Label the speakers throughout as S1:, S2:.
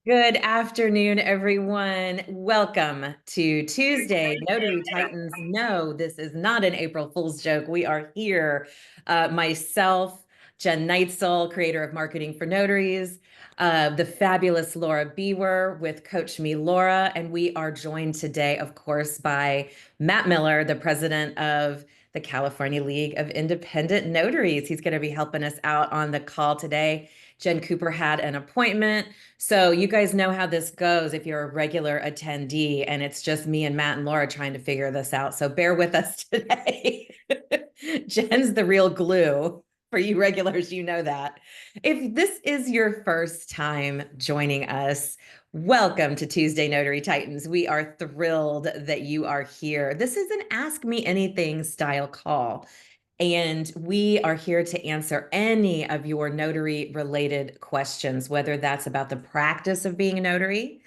S1: Good afternoon, everyone. Welcome to Tuesday Notary Titans. No, this is not an April Fool's joke. We are here. Myself, Jen Neitzel, creator of Marketing for Notaries, the fabulous Laura Biewer with Coach Me Laura, and we are joined today, of course, by Matt Miller, the president of the California League of Independent Notaries. He's going to be helping us out on the call today. Jen Cooper had an appointment. So you guys know how this goes if you're a regular attendee, and it's just me and Matt and Laura trying to figure this out. So bear with us today. Jen's the real glue. For you regulars, you know that. If this is your first time joining us, welcome to Tuesday Notary Titans. We are thrilled that you are here. This is an Ask Me Anything style call. And we are here to answer any of your notary related questions, whether that's about the practice of being a notary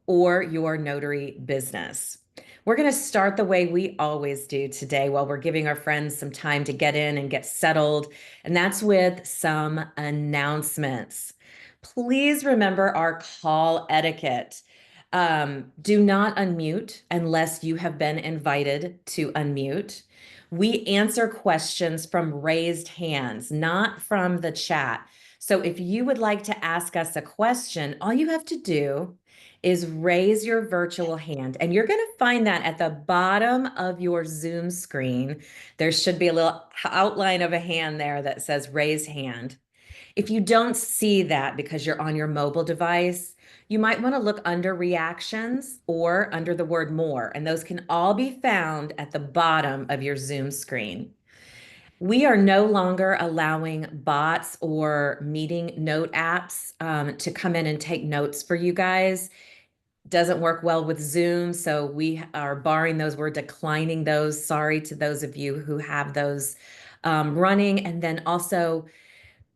S1: or your notary business. We're going to start the way we always do today while we're giving our friends some time to get in and get settled. And that's with some announcements. Please remember our call etiquette. Do not unmute unless you have been invited to unmute. We answer questions from raised hands, not from the chat. So if you would like to ask us a question, all you have to do is raise your virtual hand. And you're going to find that at the bottom of your Zoom screen. There should be a little outline of a hand there that says raise hand. If you don't see that because you're on your mobile device, you might want to look under reactions or under the word more, and those can all be found at the bottom of your Zoom screen. We are no longer allowing bots or meeting note apps to come in and take notes for you guys. Doesn't work well with Zoom, so we are barring those. We're declining those. Sorry to those of you who have those running. And then also,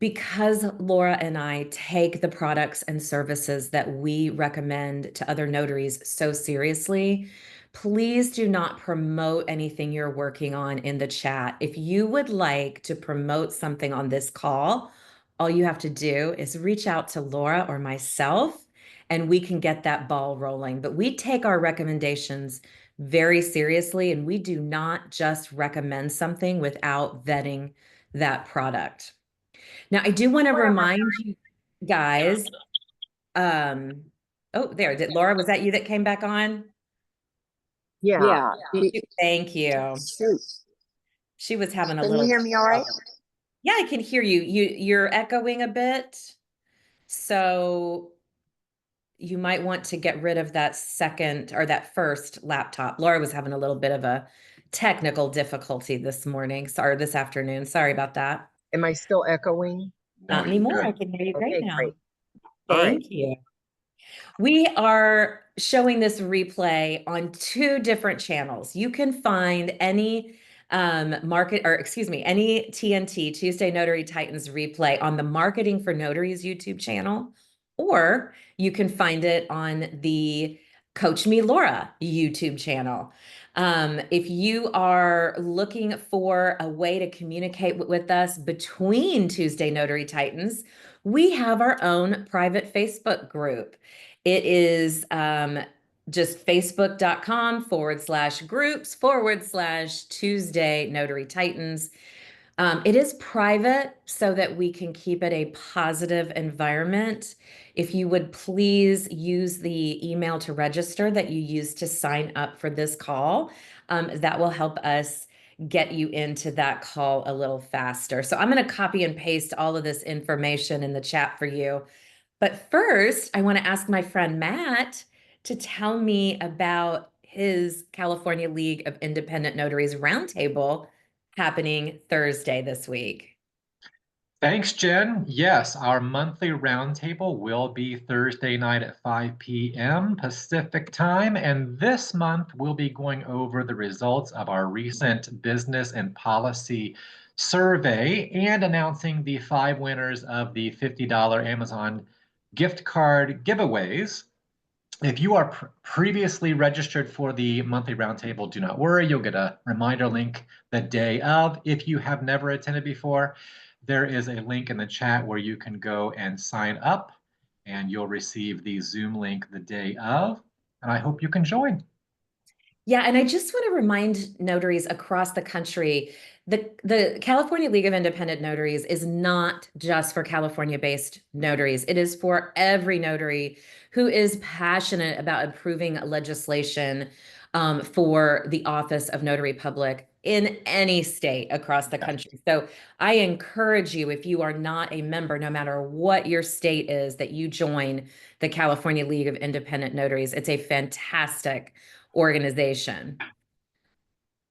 S1: because Laura and I take the products and services that we recommend to other notaries so seriously, please do not promote anything you're working on in the chat. If you would like to promote something on this call, all you have to do is reach out to Laura or myself, and we can get that ball rolling. But we take our recommendations very seriously, and we do not just recommend something without vetting that product. Now, I do want to remind you guys, um, oh, there, did Laura, was that you that came back on?
S2: Yeah.
S1: Thank you.
S2: Shoot.
S1: She was having a
S2: Can
S1: little
S2: you hear me all right?
S1: Yeah, I can hear you. You're echoing a bit. So you might want to get rid of that second or that first laptop. Laura was having a little bit of a technical difficulty this morning, sorry, this afternoon. Sorry about that.
S2: Am I still echoing?
S1: Not anymore. I can hear you great
S2: Okay,
S1: now.
S2: great. All right.
S1: Thank you. We are showing this replay on two different channels. You can find any any TNT Tuesday Notary Titans replay on the Marketing for Notaries YouTube channel, or you can find it on the Coach Me Laura YouTube channel. If you are looking for a way to communicate with us between Tuesday Notary Titans, we have our own private Facebook group. It is just facebook.com/groups/Tuesday Notary Titans. It is private so that we can keep it a positive environment. If you would please use the email to register that you used to sign up for this call, that will help us get you into that call a little faster. So I'm going to copy and paste all of this information in the chat for you. But first, I want to ask my friend Matt to tell me about his California League of Independent Notaries Roundtable happening Thursday this week.
S3: Thanks, Jen. Yes, our monthly roundtable will be Thursday night at 5 p.m. Pacific time. And this month, we'll be going over the results of our recent business and policy survey and announcing the 5 winners of the $50 Amazon gift card giveaways. If you are previously registered for the monthly roundtable, do not worry. You'll get a reminder link the day of. If you have never attended before, there is a link in the chat where you can go and sign up and you'll receive the Zoom link the day of, and I hope you can join.
S1: Yeah, and I just want to remind notaries across the country, the California League of Independent Notaries is not just for California-based notaries. It is for every notary who is passionate about improving legislation for the office of notary public in any state across the country. So I encourage you, if you are not a member, no matter what your state is, that you join the California League of Independent Notaries. It's a fantastic organization.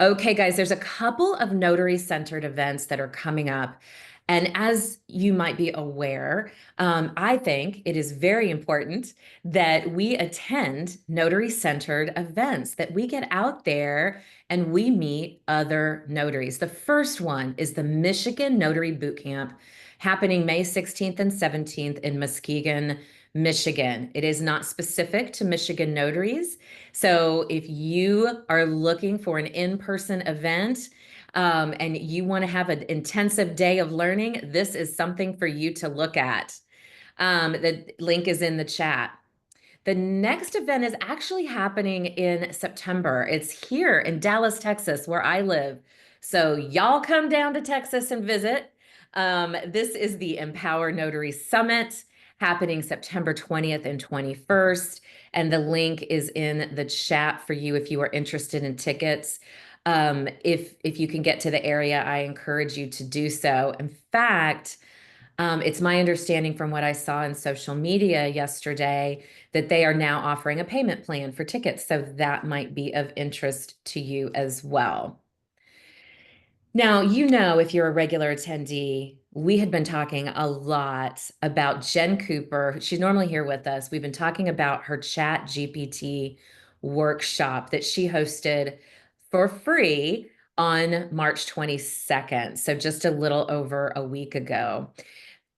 S1: Okay, guys, there's a couple of notary-centered events that are coming up. And as you might be aware, I think it is very important that we attend notary-centered events, that we get out there and we meet other notaries. The first one is the Michigan Notary Bootcamp happening May 16th and 17th in Muskegon, Michigan. It is not specific to Michigan notaries. So if you are looking for an in-person event and you want to have an intensive day of learning, this is something for you to look at. The link is in the chat. The next event is actually happening in September. It's here in Dallas, Texas, where I live. So y'all come down to Texas and visit. This is the Empower Notary Summit happening September 20th and 21st. And the link is in the chat for you if you are interested in tickets. If you can get to the area, I encourage you to do so. In fact, it's my understanding from what I saw in social media yesterday that they are now offering a payment plan for tickets. So that might be of interest to you as well. Now, you know, if you're a regular attendee, we had been talking a lot about Jen Cooper. She's normally here with us. We've been talking about her Chat GPT workshop that she hosted for free on March 22nd. So just a little over a week ago.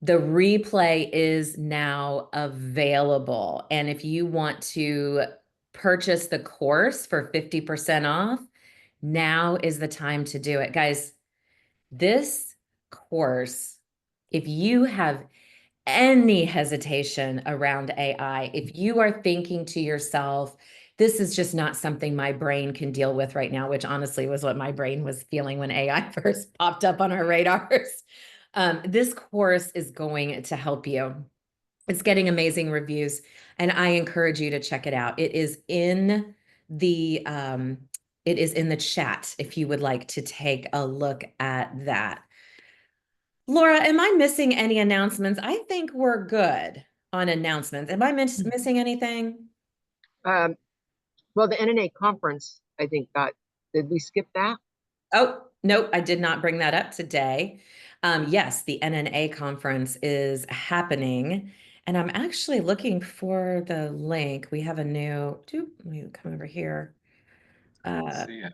S1: The replay is now available. And if you want to purchase the course for 50% off, now is the time to do it. Guys, this course, if you have any hesitation around AI, if you are thinking to yourself, this is just not something my brain can deal with right now, which honestly was what my brain was feeling when AI first popped up on our radars. This course is going to help you. It's getting amazing reviews, and I encourage you to check it out. It is in the chat if you would like to take a look at that. Laura, am I missing any announcements? I think we're good on announcements. Am I missing anything?
S2: Well, the NNA conference, I think did we skip that?
S1: Oh, nope, I did not bring that up today. Yes, the NNA conference is happening, and I'm actually looking for the link. We have a new, let me come over here.
S3: See it.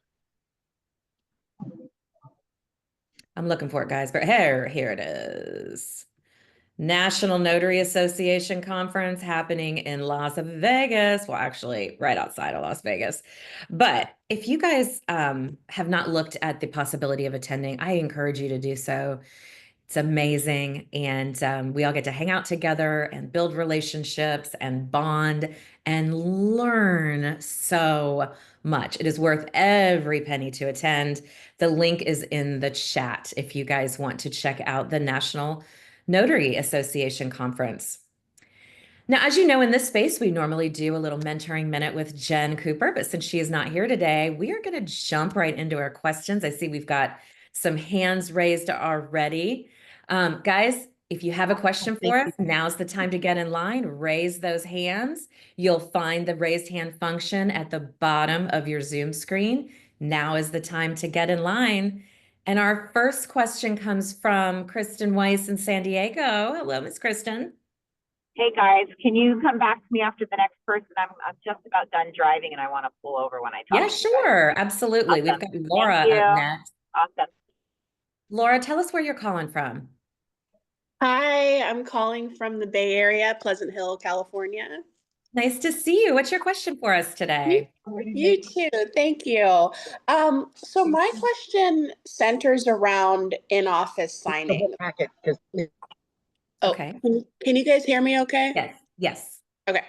S1: I'm looking for it, guys, but here it is. National Notary Association Conference happening in Las Vegas. Well, actually, right outside of Las Vegas. But if you guys have not looked at the possibility of attending, I encourage you to do so. It's amazing. And we all get to hang out together and build relationships and bond and learn so much. It is worth every penny to attend. The link is in the chat if you guys want to check out the National Notary Association Conference. Now, as you know, in this space, we normally do a little mentoring minute with Jen Cooper, but since she is not here today, we are going to jump right into our questions. I see we've got some hands raised already. Guys, if you have a question for us, now's the time to get in line. Raise those hands. You'll find the raised hand function at the bottom of your Zoom screen. Now is the time to get in line. And our first question comes from Kristen Weiss in San Diego. Hello, Miss Kristen.
S4: Hey guys, can you come back to me after the next person? I'm just about done driving and I want to pull over when I talk.
S1: Yeah, sure. Absolutely.
S4: Awesome.
S1: We've got Laura up next.
S4: Awesome.
S1: Laura, tell us where you're calling from.
S5: Hi, I'm calling from the Bay Area, Pleasant Hill, California.
S1: Nice to see you. What's your question for us today?
S5: You too. Thank you. So my question centers around in-office signing.
S2: Packet, because
S5: Oh,
S1: Okay.
S5: can you guys hear me okay?
S1: Yes. Yes.
S5: Okay.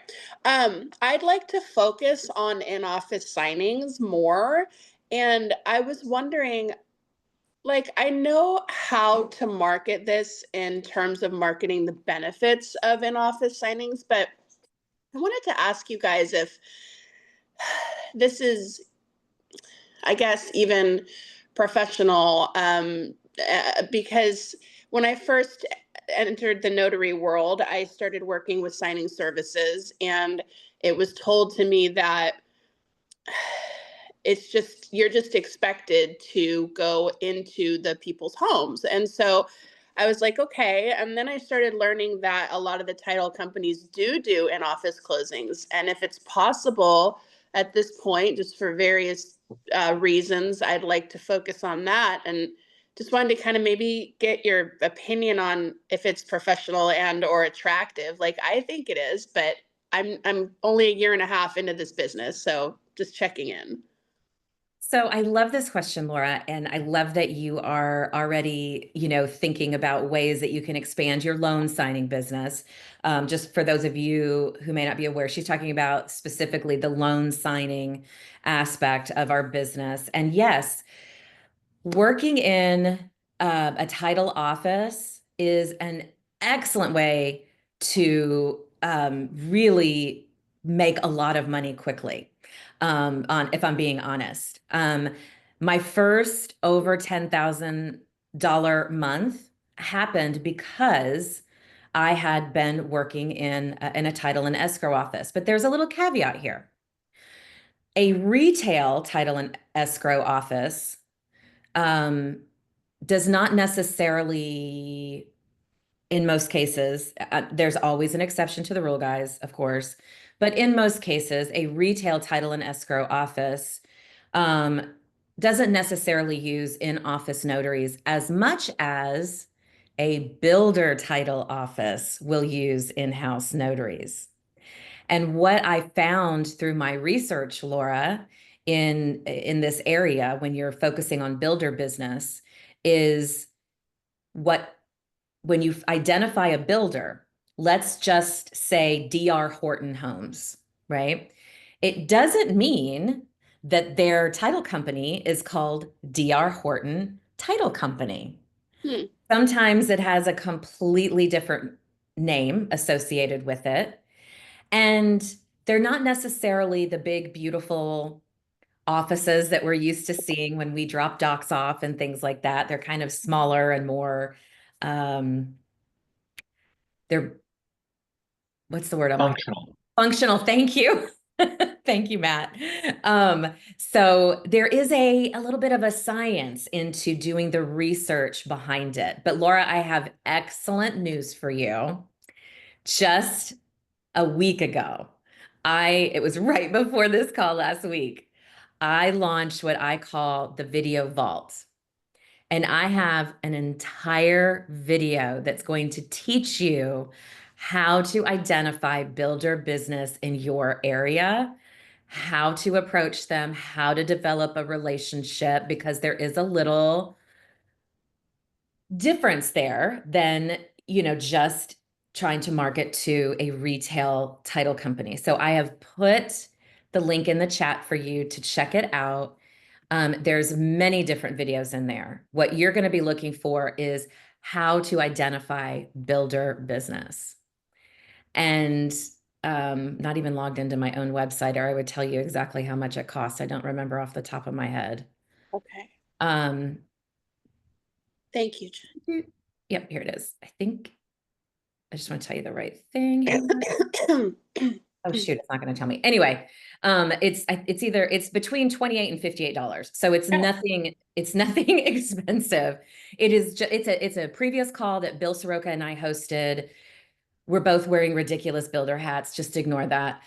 S5: I'd like to focus on in-office signings more. And I was wondering, like, I know how to market this in terms of marketing the benefits of in-office signings, but I wanted to ask you guys if this is, I guess, even professional, because when I first entered the notary world, I started working with signing services, and it was told to me that it's just you're just expected to go into the people's homes. And so I was like, okay. And then I started learning that a lot of the title companies do in office closings. And if it's possible at this point, just for various reasons, I'd like to focus on that. And just wanted to kind of maybe get your opinion on if it's professional and or attractive. Like, I think it is, but I'm only a year and a half into this business, so just checking in.
S1: So I love this question, Laura, and I love that you are already, thinking about ways that you can expand your loan signing business. Just for those of you who may not be aware, she's talking about specifically the loan signing aspect of our business. And yes, working in a title office is an excellent way to really make a lot of money quickly. If I'm being honest, my first over $10,000 month happened because I had been working in a title and escrow office. But there's a little caveat here. A retail title and escrow office does not necessarily, in most cases, there's always an exception to the rule, guys, of course, but in most cases, a retail title and escrow office doesn't necessarily use in-office notaries as much as a builder title office will use in-house notaries. And what I found through my research, Laura, in this area, when you're focusing on builder business, is when you identify a builder, let's just say DR Horton Homes, right? It doesn't mean that their title company is called DR Horton Title Company. Sometimes it has a completely different name associated with it. And they're not necessarily the big, beautiful offices that we're used to seeing when we drop docs off and things like that. They're kind of smaller and more, they're, what's the word I'm looking for?
S3: Functional.
S1: Functional. Thank you. Thank you, Matt. So there is a little bit of a science into doing the research behind it. But Laura, I have excellent news for you. Just a week ago, it was right before this call last week, I launched what I call the Video Vault. And I have an entire video that's going to teach you how to identify builder business in your area, how to approach them, how to develop a relationship, because there is a little difference there than, just trying to market to a retail title company. So I have put the link in the chat for you to check it out. There's many different videos in there. What you're going to be looking for is how to identify builder business. And not even logged into my own website, or I would tell you exactly how much it costs. I don't remember off the top of my head.
S5: Okay.
S1: Thank you, Jen. Yep, here it is. I just want to tell you the right thing here. Oh shoot, it's not going to tell me. Anyway, it's between $28 and $58. So it's nothing expensive. It's a previous call that Bill Soroka and I hosted. We're both wearing ridiculous builder hats. Just ignore that.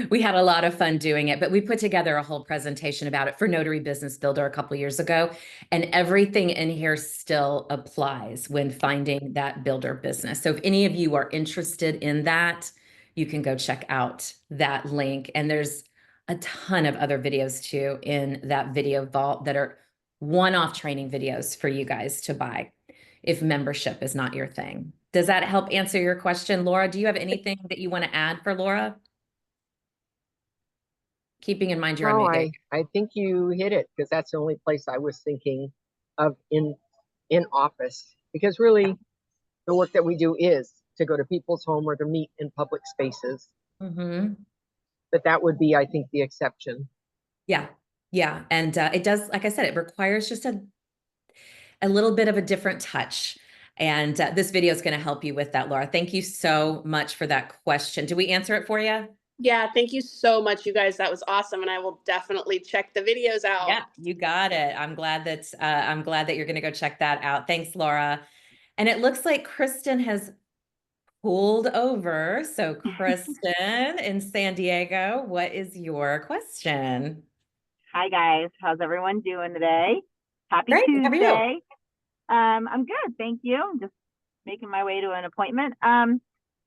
S1: We had a lot of fun doing it, but we put together a whole presentation about it for Notary Business Builder a couple of years ago. And everything in here still applies when finding that builder business. So if any of you are interested in that, you can go check out that link. And there's a ton of other videos too in that video vault that are one-off training videos for you guys to buy if membership is not your thing. Does that help answer your question, Laura? Do you have anything that you want to add for Laura? Keeping in mind you're on
S2: No,
S1: mute.
S2: I think you hit it, because that's the only place I was thinking of in office, because really the work that we do is to go to people's home or to meet in public spaces.
S1: Mm-hmm.
S2: But that would be, I think, the exception.
S1: Yeah. Yeah. And it does, like I said, it requires just a little bit of a different touch. And this video is going to help you with that, Laura. Thank you so much for that question. Did we answer it for you?
S5: Yeah, thank you so much, you guys. That was awesome, and I will definitely check the videos out.
S1: Yeah, you got it. I'm glad that you're going to go check that out. Thanks, Laura. And it looks like Kristen has pulled over. So, Kristen in San Diego, what is your question?
S4: Hi guys, how's everyone doing today? Happy
S1: Great. How are you?
S4: Tuesday. I'm good, thank you. I'm just making my way to an appointment.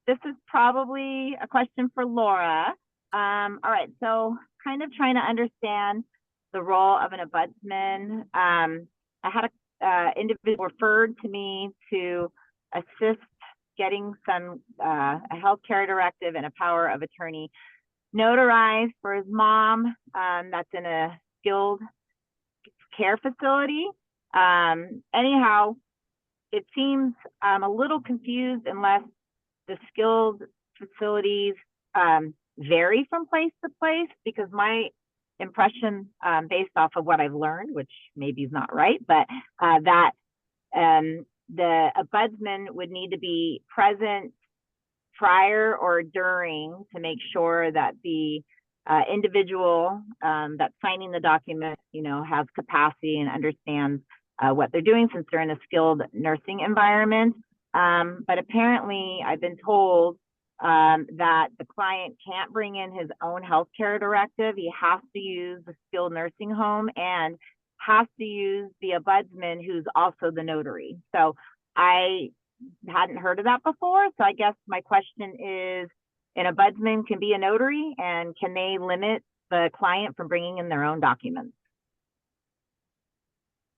S4: This is probably a question for Laura. All right, so kind of trying to understand the role of an ombudsman. I had a individual referred to me to assist getting some a healthcare directive and a power of attorney notarized for his mom that's in a skilled care facility. Anyhow, it seems I'm a little confused unless the skilled facilities vary from place to place, because my impression based off of what I've learned, which maybe is not right, but that the ombudsman would need to be present prior or during to make sure that the individual that's signing the document, has capacity and understands what they're doing, since they're in a skilled nursing environment. But apparently I've been told that the client can't bring in his own healthcare directive. He has to use the skilled nursing home and has to use the ombudsman, who's also the notary. So I hadn't heard of that before. So I guess my question is, an ombudsman can be a notary, and can they limit the client from bringing in their own documents?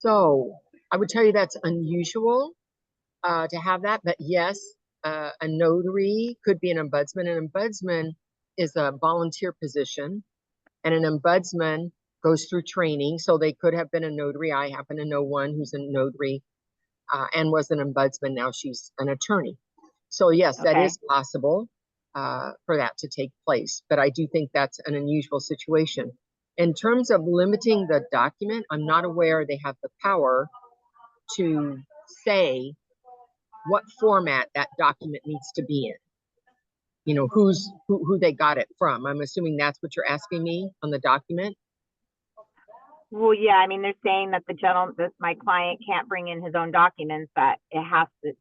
S2: So I would tell you that's unusual to have that, but yes, a notary could be an ombudsman. An ombudsman is a volunteer position, and an ombudsman goes through training. So they could have been a notary. I happen to know one who's a notary and was an ombudsman. Now she's an attorney. So yes, that is possible for that to take place. But I do think that's an unusual situation. In terms of limiting the document, I'm not aware they have the power to say what format that document needs to be in. Who they got it from. I'm assuming that's what you're asking me on the document.
S4: Well, yeah, I mean, they're saying that my client can't bring in his own documents, that it has to,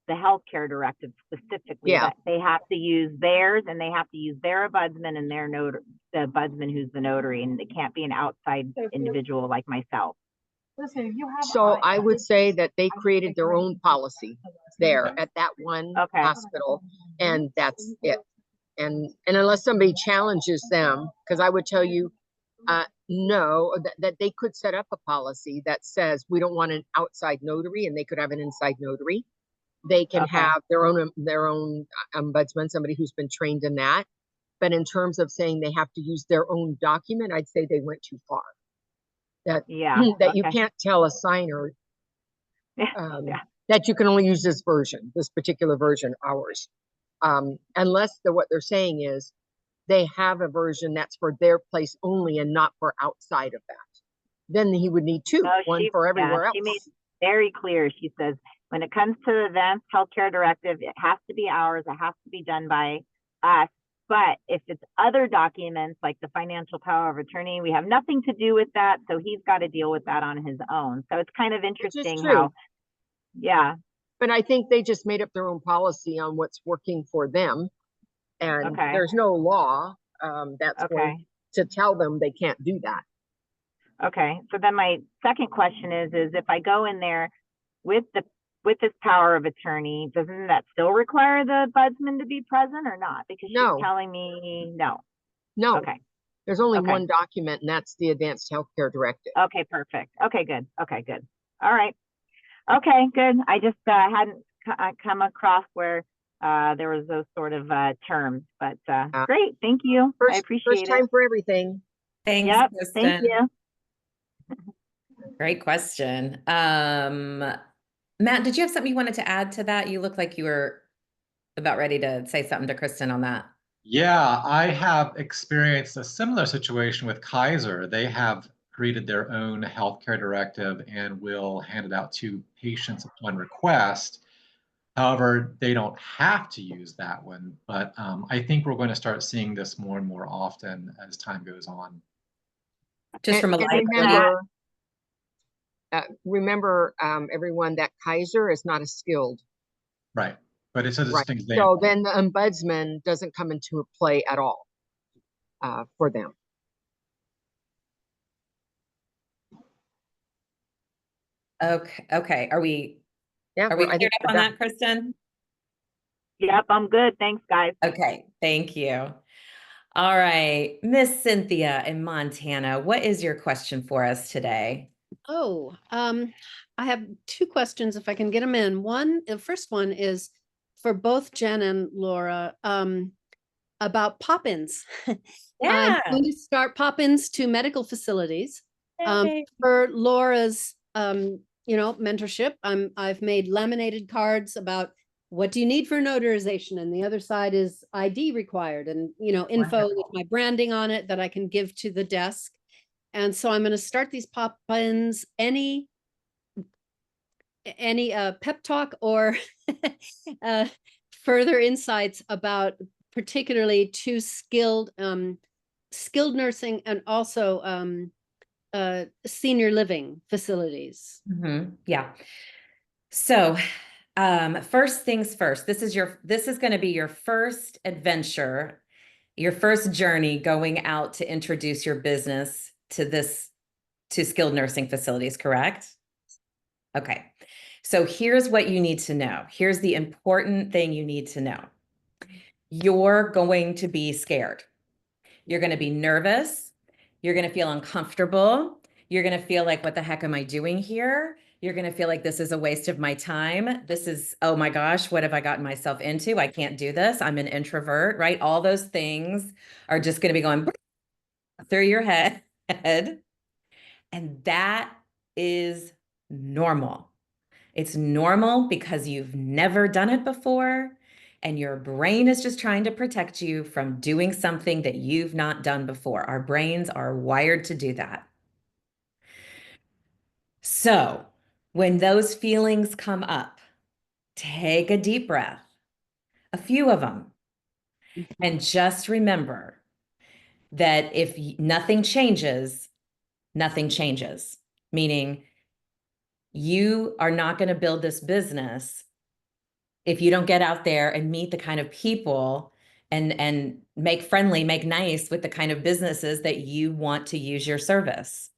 S4: the healthcare directive specifically, that they have to use theirs, and they have to use their ombudsman and the ombudsman who's the notary, and it can't be an outside individual like myself.
S2: So I would say that they created their own policy there at that one hospital, and that's it. And unless somebody challenges them, because I would tell you, no, that they could set up a policy that says we don't want an outside notary, and they could have an inside notary. They can have their own ombudsman, somebody who's been trained in that. But in terms of saying they have to use their own document, I'd say they went too far. That you can't tell a signer that you can only use this particular version, ours, unless what they're saying is they have a version that's for their place only and not for outside of that. Then he would need two, one for everywhere else.
S4: She made it very clear. She says, when it comes to the advanced healthcare directive, it has to be ours. It has to be done by us. But if it's other documents like the financial power of attorney, we have nothing to do with that. So he's got to deal with that on his own. So it's kind of interesting how,
S2: But I think they just made up their own policy on what's working for them. And there's no law that's going to tell them they can't do that.
S4: Okay. So then my second question is if I go in there with this power of attorney, doesn't that still require the ombudsman to be present or not? Because she's telling me no.
S2: No.
S4: Okay.
S2: There's only one document, and that's the Advanced Healthcare Directive.
S4: Okay, perfect. Okay, good. Okay, good. All right. Okay, good. I just hadn't come across where there was those sort of terms. But
S2: Uh,
S4: great, thank you. I
S2: First
S4: appreciate
S2: time
S4: it.
S2: for everything.
S1: Thanks,
S4: Yep,
S1: Kristen.
S4: thank you.
S1: Great question. Matt, did you have something you wanted to add to that? You look like you were about ready to say something to Kristen on that.
S3: Yeah, I have experienced a similar situation with Kaiser. They have created their own healthcare directive and will hand it out to patients upon request. However, they don't have to use that one, but I think we're going to start seeing this more and more often as time goes on.
S1: Just from a
S2: And
S1: liability.
S2: remember, everyone, that Kaiser is not a skilled.
S3: Right. But it's a
S2: Right.
S3: distinct
S2: So
S3: example.
S2: then the ombudsman doesn't come into play at all for them.
S1: Okay. Okay. Are we
S2: Yeah,
S1: cleared
S2: I think
S1: up on that, Kristen?
S4: Yep, I'm good. Thanks, guys.
S1: Okay. Thank you. All right. Miss Cynthia in Montana, what is your question for us today?
S6: Oh, I have two questions if I can get them in. The first one is for both Jen and Laura, about pop-ins. I'm
S1: Yeah.
S6: going to start pop-ins to medical facilities.
S1: Yay.
S6: For Laura's, mentorship, I've made laminated cards about what do you need for notarization, and the other side is ID required, and info with my branding on it that I can give to the desk. And so I'm going to start these pop-ins. Any pep talk or further insights about particularly to skilled nursing and also senior living facilities?
S1: Yeah. So, first things first, this is going to be your first adventure, your first journey going out to introduce your business to skilled nursing facilities, correct? Okay. So here's what you need to know. Here's the important thing you need to know. You're going to be scared. You're going to be nervous. You're going to feel uncomfortable. You're going to feel like, what the heck am I doing here? You're going to feel like this is a waste of my time. This is, oh my gosh, what have I gotten myself into? I can't do this. I'm an introvert, right? All those things are just going to be going through your head. And that is normal. It's normal because you've never done it before, and your brain is just trying to protect you from doing something that you've not done before. Our brains are wired to do that. So when those feelings come up, take a deep breath, a few of them, and just remember that if nothing changes, nothing changes. Meaning, you are not going to build this business if you don't get out there and meet the kind of people and make nice with the kind of businesses that you want to use your service.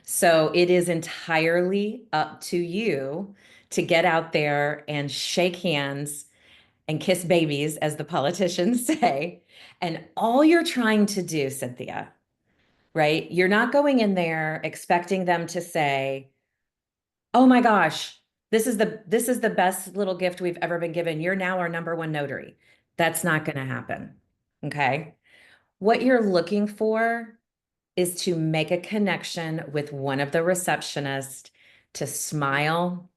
S1: So it is entirely up to you to get out there and shake hands and kiss babies, as the politicians say. And all you're trying to do, Cynthia, right? You're not going in there expecting them to say, oh my gosh, this is the best little gift we've ever been given. You're now our number one notary. That's not going to happen. Okay. What you're looking for is to make a connection with one of the receptionists, to smile,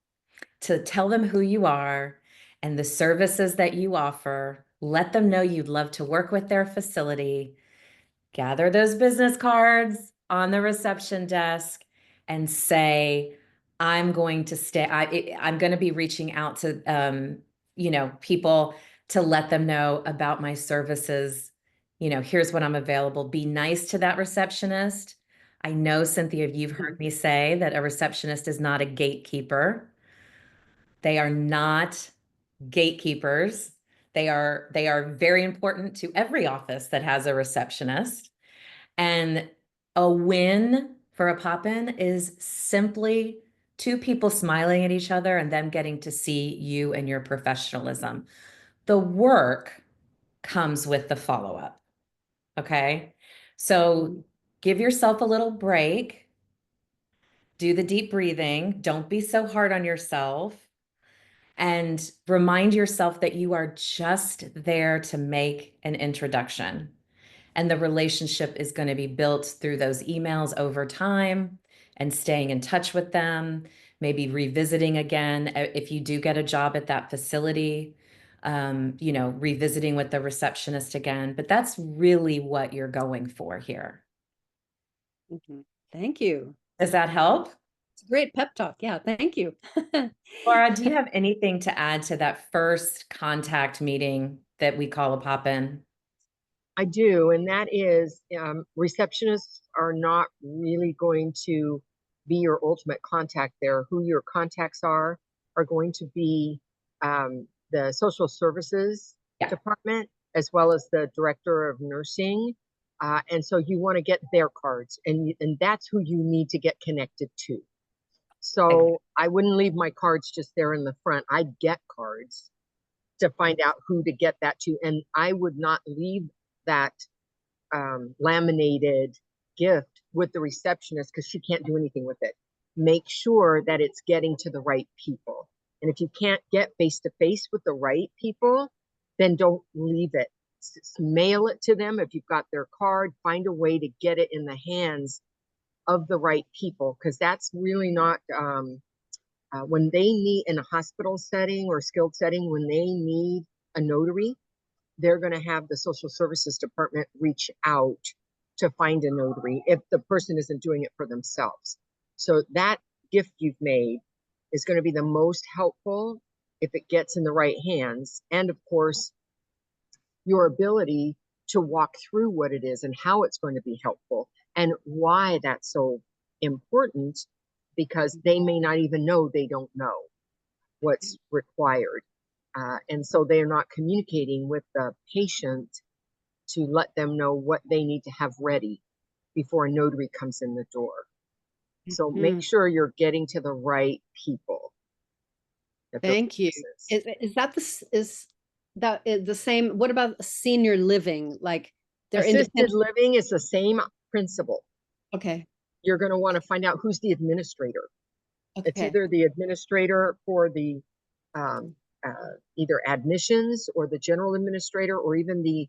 S1: to tell them who you are and the services that you offer. Let them know you'd love to work with their facility. Gather those business cards on the reception desk and say, I'm going to stay. I'm going to be reaching out to, people to let them know about my services. Here's when I'm available. Be nice to that receptionist. I know, Cynthia, you've heard me say that a receptionist is not a gatekeeper. They are not gatekeepers. They are very important to every office that has a receptionist. And a win for a pop-in is simply two people smiling at each other and them getting to see you and your professionalism. The work comes with the follow-up. Okay. So give yourself a little break. Do the deep breathing. Don't be so hard on yourself. and remind yourself that you are just there to make an introduction. And the relationship is going to be built through those emails over time and staying in touch with them, maybe revisiting again if you do get a job at that facility, you know, revisiting with the receptionist again. But that's really what you're going for here.
S6: Thank you.
S1: Does that help?
S6: It's a great pep talk. Yeah, thank you.
S1: Laura, do you have anything to add to that first contact meeting that we call a pop-in?
S2: I do, and that is receptionists are not really going to be your ultimate contact there. Who your contacts are going to be the social services department as well as the director of nursing. And so you want to get their cards, and that's who you need to get connected to. So I wouldn't leave my cards just there in the front. I'd get cards to find out who to get that to. And I would not leave that laminated gift with the receptionist because she can't do anything with it. Make sure that it's getting to the right people. And if you can't get face to face with the right people, then don't leave it. Mail it to them. If you've got their card, find a way to get it in the hands of the right people, because that's really not when they need in a hospital setting or skilled setting, when they need a notary, they're going to have the social services department reach out to find a notary if the person isn't doing it for themselves. So that gift you've made is going to be the most helpful if it gets in the right hands. And of course, your ability to walk through what it is and how it's going to be helpful and why that's so important, because they may not even know they don't know what's required. And so they're not communicating with the patient to let them know what they need to have ready before a notary comes in the door. So make sure you're getting to the right people.
S6: Thank you. Is that the same? What about senior living? Like they're
S2: assisted living is the same principle.
S6: Okay.
S2: You're going to want to find out who's the administrator.
S6: Okay.
S2: It's either the administrator for the either admissions or the general administrator or even the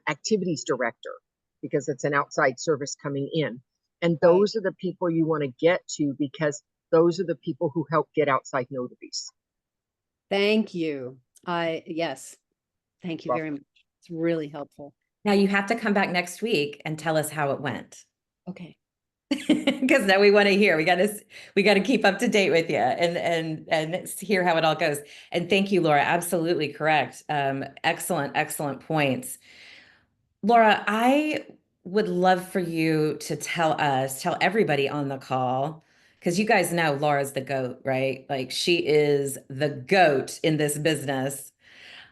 S2: activities director, because it's an outside service coming in. And those are the people you want to get to, because those are the people who help get outside notaries.
S6: Thank you. Yes. Thank you very much. It's really helpful.
S1: Now you have to come back next week and tell us how it went.
S6: Okay.
S1: Because now we want to hear. We got to keep up to date with you and hear how it all goes. And thank you, Laura. Absolutely correct. Excellent points. Laura, I would love for you to tell everybody on the call, because you guys know Laura's the GOAT, right? Like, she is the GOAT in this business.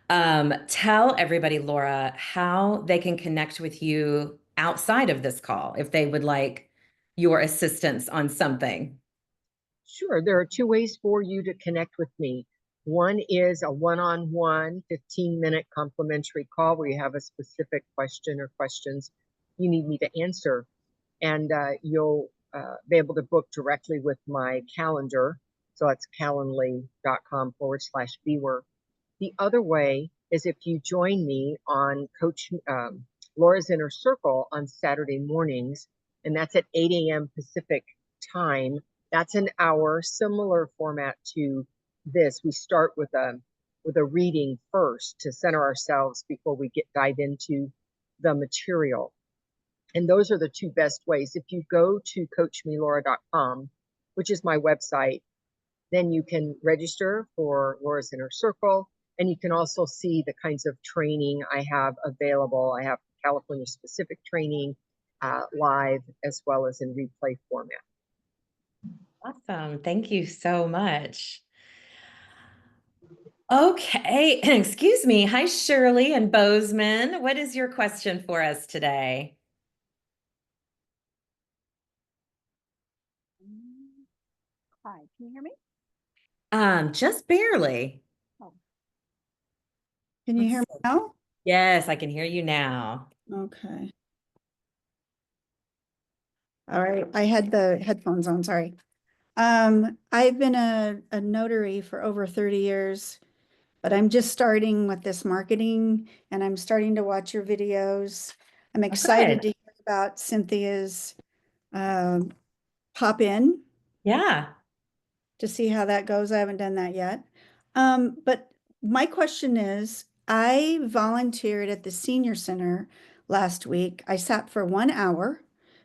S1: Tell everybody, Laura, how they can connect with you outside of this call if they would like your assistance on something.
S2: Sure. There are two ways for you to connect with me. One is a one-on-one 15-minute complimentary call where you have a specific question or questions you need me to answer. And you'll be able to book directly with my calendar. So that's calendly.com/Biewer. The other way is if you join me on Coach Laura's Inner Circle on Saturday mornings, and that's at 8 a.m. Pacific time. That's an hour, similar format to this. We start with a reading first to center ourselves before we dive into the material. And those are the two best ways. If you go to coachmelaura.com, which is my website, then you can register for Laura's Inner Circle, and you can also see the kinds of training I have available. I have California specific training live as well as in replay format.
S1: Awesome. Thank you so much. Okay. Excuse me. Hi, Shirley and Bozeman. What is your question for us today?
S7: Hi, can you hear me?
S1: Just barely.
S7: Oh. Can you hear me now?
S1: Yes, I can hear you now.
S7: Okay. All right, I had the headphones on, sorry. I've been a notary for over 30 years, but I'm just starting with this marketing and I'm starting to watch your videos. I'm
S1: Oh,
S7: excited to
S1: good.
S7: hear about Cynthia's um pop in
S1: Yeah.
S7: to see how that goes. I haven't done that yet. But my question is, I volunteered at the senior center last week. I sat for 1 hour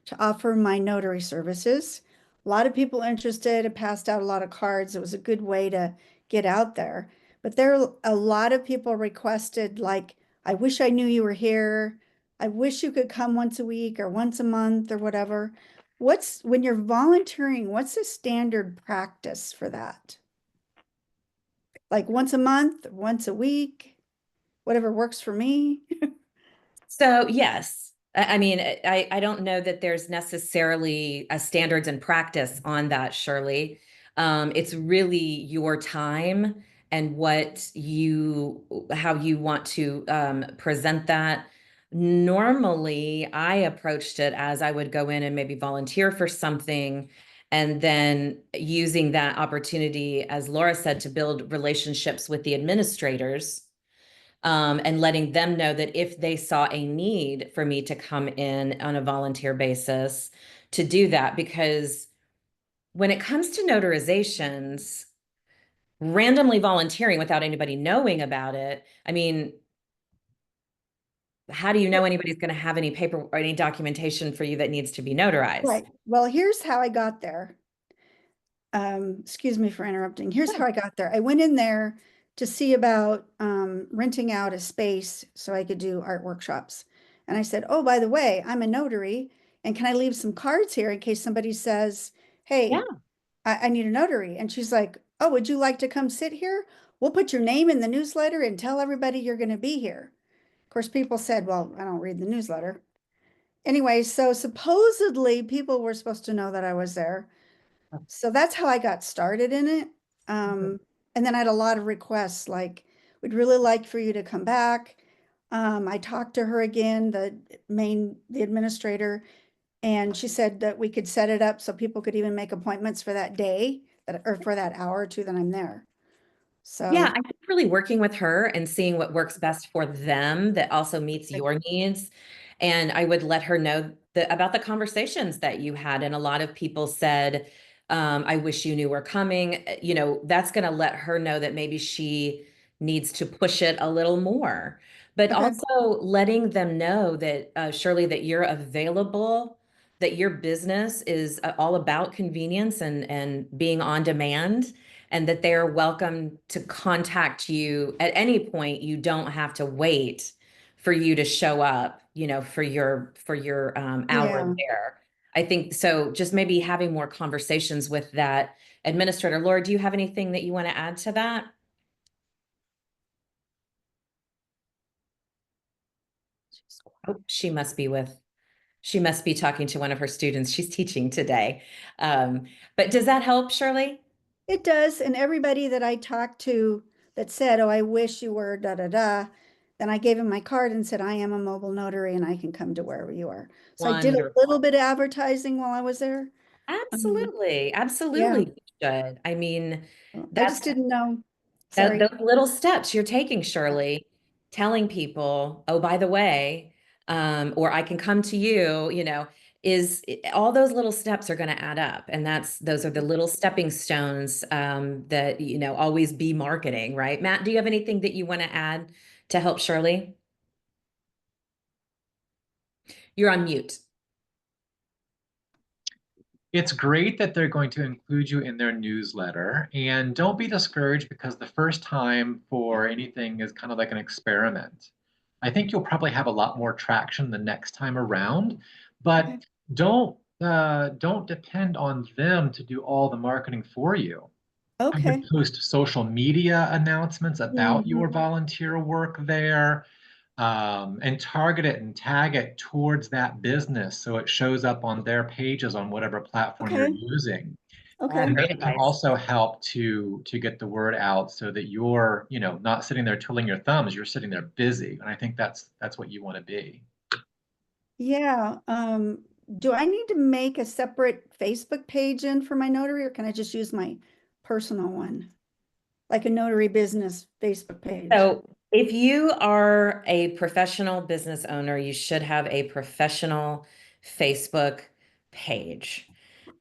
S7: to offer my notary services. A lot of people interested. I passed out a lot of cards. It was a good way to get out there. But there are a lot of people requested, like, I wish I knew you were here. I wish you could come once a week or once a month or whatever. When you're volunteering, what's the standard practice for that? Like once a month, once a week, whatever works for me?
S1: So yes, I mean, I don't know that there's necessarily a standards and practice on that, Shirley. It's really your time and how you want to present that. Normally, I approached it as I would go in and maybe volunteer for something, and then using that opportunity, as Laura said, to build relationships with the administrators, and letting them know that if they saw a need for me to come in on a volunteer basis to do that. Because when it comes to notarizations, randomly volunteering without anybody knowing about it, I mean, how do you know anybody's going to have any paper or any documentation for you that needs to be notarized?
S7: Right. Well, here's how I got there. Excuse me for interrupting. Here's how I got there. I went in there to see about renting out a space so I could do art workshops. And I said, oh, by the way, I'm a notary. And can I leave some cards here in case somebody says,
S1: Yeah.
S7: hey, I need a notary? And she's like, oh, would you like to come sit here? We'll put your name in the newsletter and tell everybody you're going to be here. Of course, people said, well, I don't read the newsletter. Anyway, so supposedly people were supposed to know that I was there. So that's how I got started in it. And then I had a lot of requests like, we'd really like for you to come back. I talked to her again, the administrator, and she said that we could set it up so people could even make appointments for that day or for that hour or two that I'm there.
S1: Yeah,
S7: So,
S1: I think really working with her and seeing what works best for them that also meets
S7: like,
S1: your needs. And I would let her know about the conversations that you had. And a lot of people said, I wish you knew we're coming. You know, that's going to let her know that maybe she needs to push it a little more. But
S7: okay,
S1: also letting them know that, Shirley, that you're available, that your business is all about convenience and being on demand, and that they're welcome to contact you at any point. You don't have to wait for you to show up, you know, for your hour
S7: yeah.
S1: there. I think so. Just maybe having more conversations with that administrator. Laura, do you have anything that you want to add to that? Oh, she must be talking to one of her students. She's teaching today. But does that help, Shirley?
S7: It does. And everybody that I talked to that said, oh, I wish you were da da da, then I gave him my card and said, I am a mobile notary and I can come to wherever you are. So I did a little
S1: Wonderful.
S7: bit of advertising while I was there.
S1: Absolutely.
S7: Yeah,
S1: Absolutely. You should. I mean,
S7: I
S1: that's
S7: just didn't know.
S1: that
S7: Sorry.
S1: those little steps you're taking, Shirley, telling people, oh, by the way, or I can come to you, you know, all those little steps are going to add up. And those are the little stepping stones, that, you know, always be marketing, right? Matt, do you have anything that you want to add to help Shirley? You're on mute.
S3: It's great that they're going to include you in their newsletter. And don't be discouraged because the first time for anything is kind of like an experiment. I think you'll probably have a lot more traction the next time around, but
S7: Okay.
S3: don't depend on them to do all the marketing for you. I would
S7: Okay.
S3: post social media announcements about your
S7: Mhm.
S3: volunteer work there, and target it and tag it towards that business so it shows up on their pages on whatever platform you're
S7: Okay.
S3: using.
S1: Oh,
S7: Okay.
S3: And
S1: great
S3: that can
S1: advice.
S3: also help to get the word out so that you're, not sitting there twiddling your thumbs, you're sitting there busy. And I think that's what you want to be.
S7: Yeah. do I need to make a separate Facebook page in for my notary, or can I just use my personal one? Like a notary business Facebook page?
S1: So if you are a professional business owner, you should have a professional Facebook page.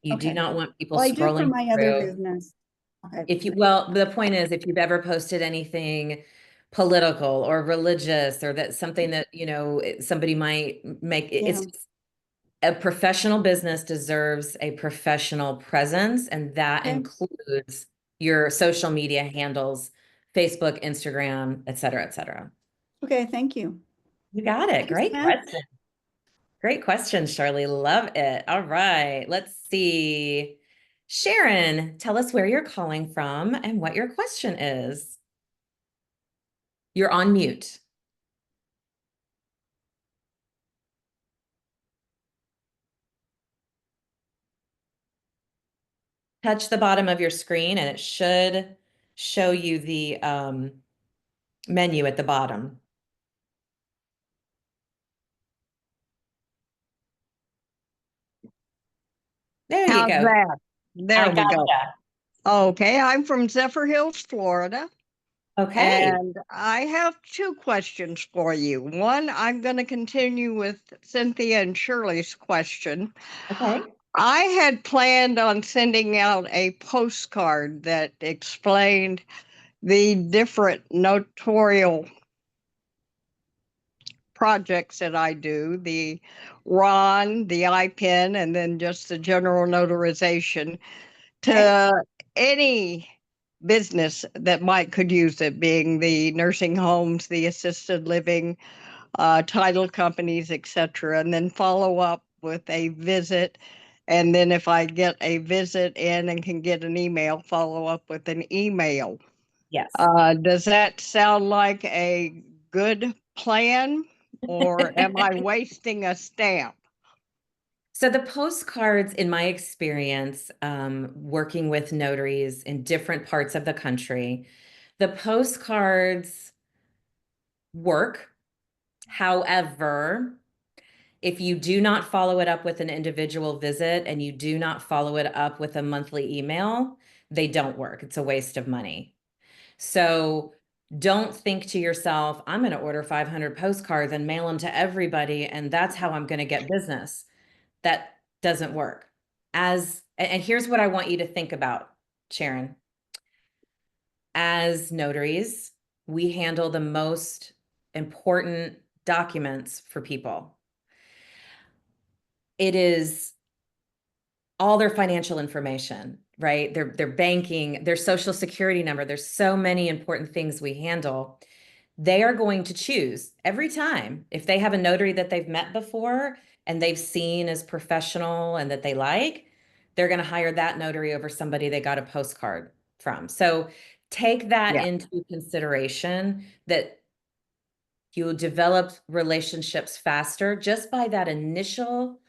S1: You do
S7: Okay.
S1: not want people
S7: Well, I do for
S1: scrolling
S7: my other
S1: through.
S7: business. Okay.
S1: If you, well, the point is, if you've ever posted anything political or religious, or that's something that, somebody might make,
S7: Yeah.
S1: a professional business deserves a professional presence, and that
S7: Okay.
S1: includes your social media handles, Facebook, Instagram, et cetera, et cetera.
S7: Okay. Thank you.
S1: You got it.
S7: Thanks,
S1: Great
S7: Matt.
S1: question. Great question, Charlie. Love it. All right. Let's see. Sharon, tell us where you're calling from and what your question is. You're on mute. Touch the bottom of your screen and it should show you the menu at the bottom. There you
S8: How's
S1: go.
S8: that? There
S1: I
S8: we go.
S1: gotcha.
S8: Okay, I'm from Zephyr Hills, Florida,
S1: Okay.
S8: and I have two questions for you. One, I'm going to continue with Cynthia and Shirley's question.
S1: Okay.
S8: I had planned on sending out a postcard that explained the different notarial projects that I do, the RON, the IPEN, and then just the general notarization to any business that might could use it, being the nursing homes, the assisted living, title companies, etc., and then follow up with a visit. And then if I get a visit in and can get an email, follow up with an email.
S1: Yes.
S8: Does that sound like a good plan, or am I wasting a stamp?
S1: So the postcards, in my experience, working with notaries in different parts of the country, the postcards work. However, if you do not follow it up with an individual visit and you do not follow it up with a monthly email, they don't work. It's a waste of money. So don't think to yourself, I'm going to order 500 postcards and mail them to everybody, and that's how I'm going to get business. That doesn't work. And here's what I want you to think about, Sharon. As notaries, we handle the most important documents for people. It is all their financial information, right? Their banking, their social security number. There's so many important things we handle. They are going to choose every time, if they have a notary that they've met before and they've seen as professional and that they like, they're going to hire that notary over somebody they got a postcard from. So take that into consideration, that you'll develop relationships faster just by that initial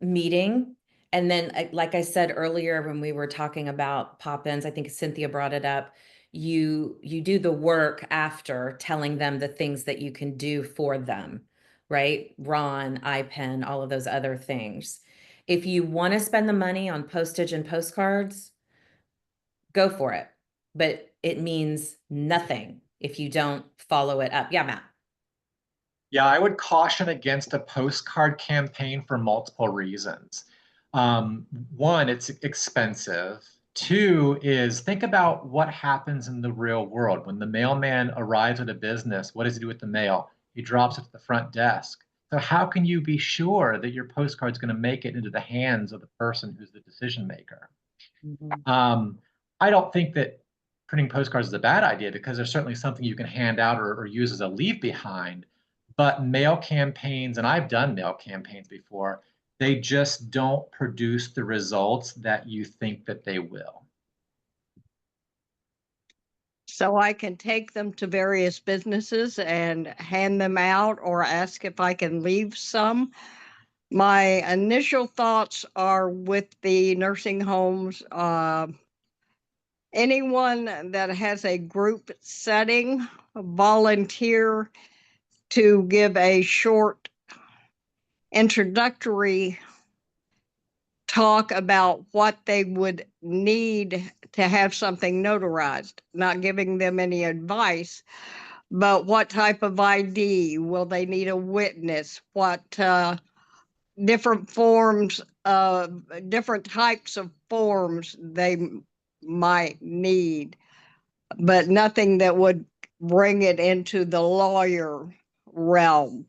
S1: meeting. And then, like I said earlier, when we were talking about pop-ins, I think Cynthia brought it up. You do the work after, telling them the things that you can do for them, right? Ron, iPen, all of those other things. If you want to spend the money on postage and postcards, go for it. But it means nothing if you don't follow it up. Yeah, Matt.
S3: Yeah, I would caution against a postcard campaign for multiple reasons. One, it's expensive. Two is, think about what happens in the real world. When the mailman arrives at a business, what does he do with the mail? He drops it to the front desk. So how can you be sure that your postcard is going to make it into the hands of the person who's the decision maker? I don't think that printing postcards is a bad idea, because there's certainly something you can hand out or use as a leave behind. But mail campaigns, and I've done mail campaigns before, they just don't produce the results that you think that they will.
S8: So I can take them to various businesses and hand them out, or ask if I can leave some. My initial thoughts are with the nursing homes. Anyone that has a group setting, volunteer to give a short introductory talk about what they would need to have something notarized, not giving them any advice, but what type of ID? Will they need a witness? What different forms of different types of forms they might need, but nothing that would bring it into the lawyer realm.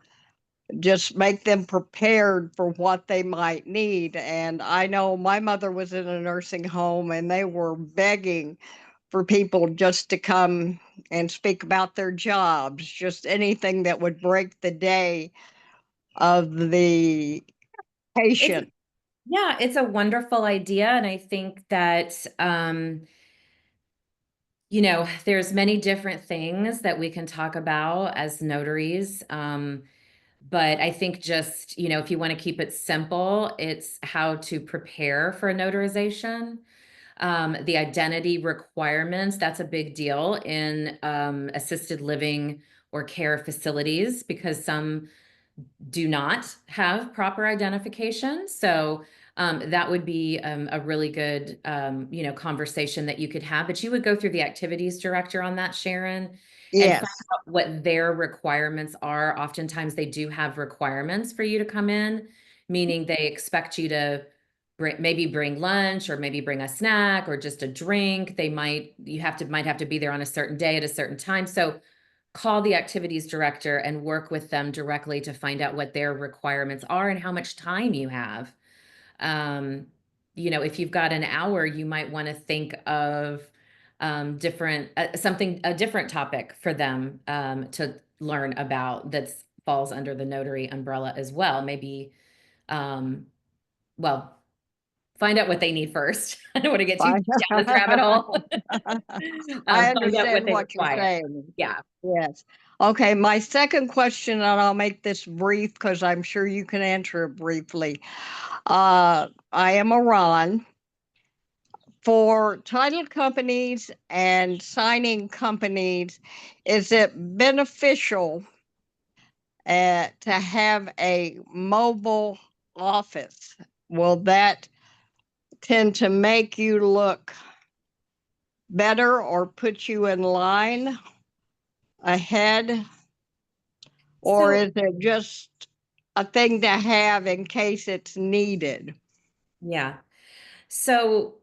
S8: Just make them prepared for what they might need. And I know my mother was in a nursing home and they were begging for people just to come and speak about their jobs, just anything that would break the day of the patient.
S1: Yeah, it's a wonderful idea. And I think that, there's many different things that we can talk about as notaries. But I think just, if you want to keep it simple, it's how to prepare for a notarization. The identity requirements, that's a big deal in assisted living or care facilities because some do not have proper identification. So that would be a really good, conversation that you could have. But you would go through the activities director on that, Sharon, and find
S8: Yes.
S1: out what their requirements are. Oftentimes, they do have requirements for you to come in, meaning they expect you to maybe bring lunch or maybe bring a snack or just a drink. Might have to be there on a certain day at a certain time. So call the activities director and work with them directly to find out what their requirements are and how much time you have. If you've got an hour, you might want to think of a different topic for them to learn about that falls under the notary umbrella as well. Maybe, well, find out what they need first. I don't want to get too deep down this rabbit hole.
S8: I
S1: Find out
S8: understand
S1: they
S8: what you're
S1: require.
S8: saying.
S1: Yeah.
S8: Yes. Okay, my second question, and I'll make this brief because I'm sure you can answer it briefly. I am a Ron. For title companies and signing companies, is it beneficial to have a mobile office? Will that tend to make you look better or put you in line ahead? Or is it just a thing to have in case it's needed?
S1: Yeah. So,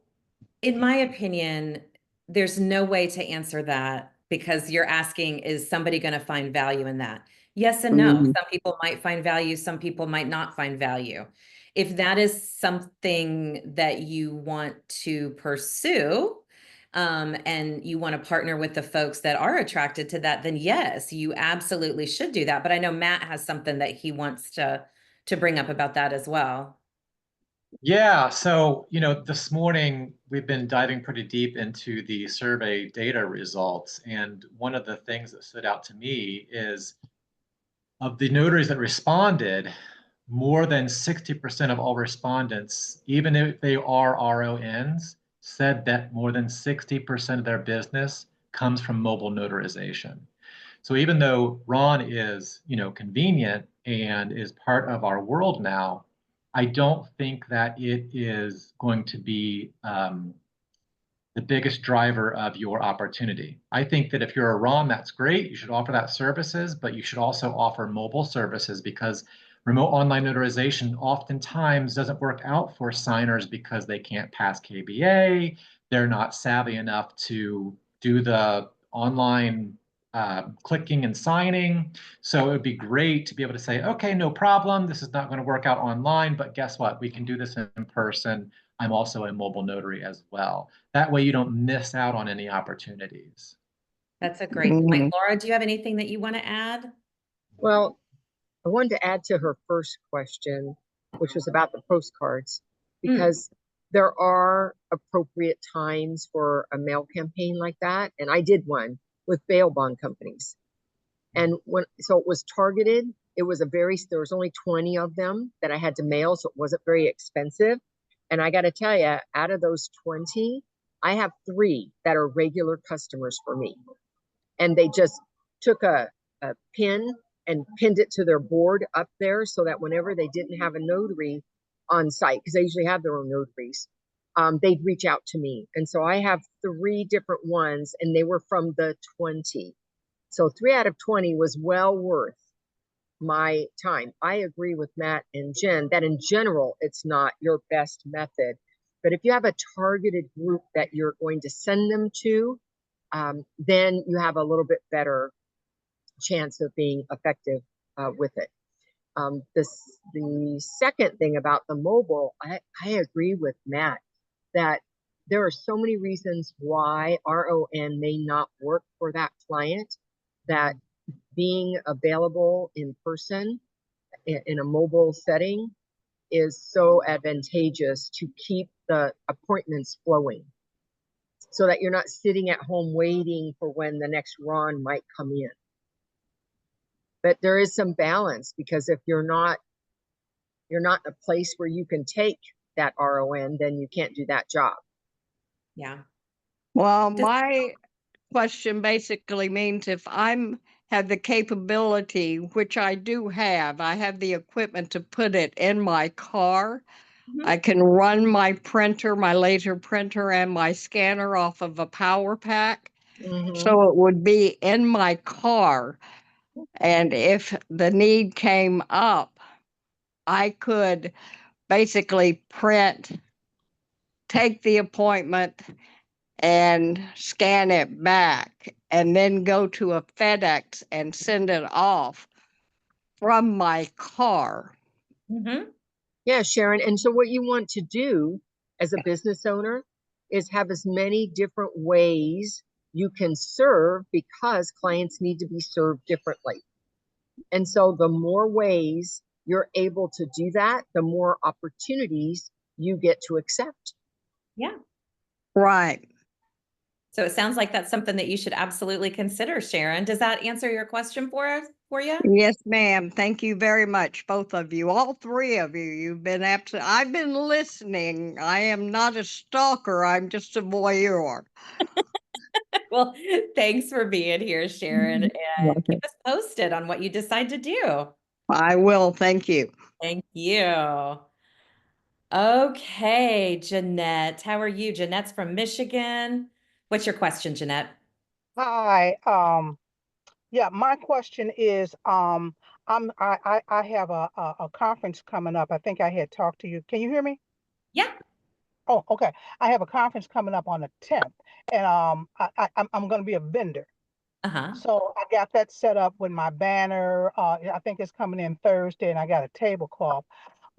S1: in my opinion, there's no way to answer that because you're asking, is somebody going to find value in that? Yes and no.
S8: Mhm.
S1: Some people might find value, some people might not find value. If that is something that you want to pursue, and you want to partner with the folks that are attracted to that, then yes, you absolutely should do that. But I know Matt has something that he wants to bring up about that as well.
S3: Yeah, so, this morning we've been diving pretty deep into the survey data results. And one of the things that stood out to me is of the notaries that responded, more than 60% of all respondents, even if they are RONs, said that more than 60% of their business comes from mobile notarization. So even though Ron is, convenient and is part of our world now, I don't think that it is going to be the biggest driver of your opportunity. I think that if you're a ROM, that's great. You should offer that services, but you should also offer mobile services because remote online notarization oftentimes doesn't work out for signers because they can't pass KBA. They're not savvy enough to do the online clicking and signing. So it would be great to be able to say, okay, no problem. This is not going to work out online, but guess what? We can do this in person. I'm also a mobile notary as well. That way you don't miss out on any opportunities.
S1: That's a great point.
S8: Mhm.
S1: Laura, do you have anything that you want to add?
S2: Well, I wanted to add to her first question, which was about the postcards, because there are appropriate times for a mail campaign like that. And I did one with bail bond companies. And so it was targeted. There was only 20 of them that I had to mail, so it wasn't very expensive. And I got to tell you, out of those 20, I have 3 that are regular customers for me. And they just took a pin and pinned it to their board up there so that whenever they didn't have a notary on site, because they usually have their own notaries, they'd reach out to me. And so I have 3 different ones, and they were from the 20. So 3 out of 20 was well worth my time. I agree with Matt and Jen that in general, it's not your best method. But if you have a targeted group that you're going to send them to, then you have a little bit better chance of being effective with it. The second thing about the mobile, I agree with Matt that there are so many reasons why RON may not work for that client, that being available in person in a mobile setting is so advantageous to keep the appointments flowing so that you're not sitting at home waiting for when the next Ron might come in. But there is some balance, because if you're not in a place where you can take that RON, then you can't do that job.
S1: Yeah.
S8: Well, my question basically means if have the capability, which I do have, I have the equipment to put it in my car. I can run my printer, my laser printer, and my scanner off of a power pack. So it would be in my car. And if the need came up, I could basically print, take the appointment, and scan it back, and then go to a FedEx and send it off from my car.
S2: Yeah, Sharon. And so what you want to do as a business owner is have as many different ways you can serve, because clients need to be served differently. And so the more ways you're able to do that, the more opportunities you get to accept.
S1: Yeah.
S8: Right.
S1: So it sounds like that's something that you should absolutely consider, Sharon. Does that answer your question for you?
S8: Yes, ma'am. Thank you very much, both of you, all 3 of you. You've been I've been listening. I am not a stalker. I'm just a voyeur.
S1: Well, thanks for being here, Sharon, and keep us posted on what you decide to do.
S8: I will. Thank you.
S1: Thank you. Okay, Jeanette, how are you? Jeanette's from Michigan. What's your question, Jeanette?
S9: Hi. Yeah, my question is, I have a conference coming up. I think I had talked to you. Can you hear me?
S1: Yeah.
S9: Oh, okay. I have a conference coming up on the 10th, and I'm going to be a vendor. So I got that set up with my banner. I think it's coming in Thursday, and I got a tablecloth.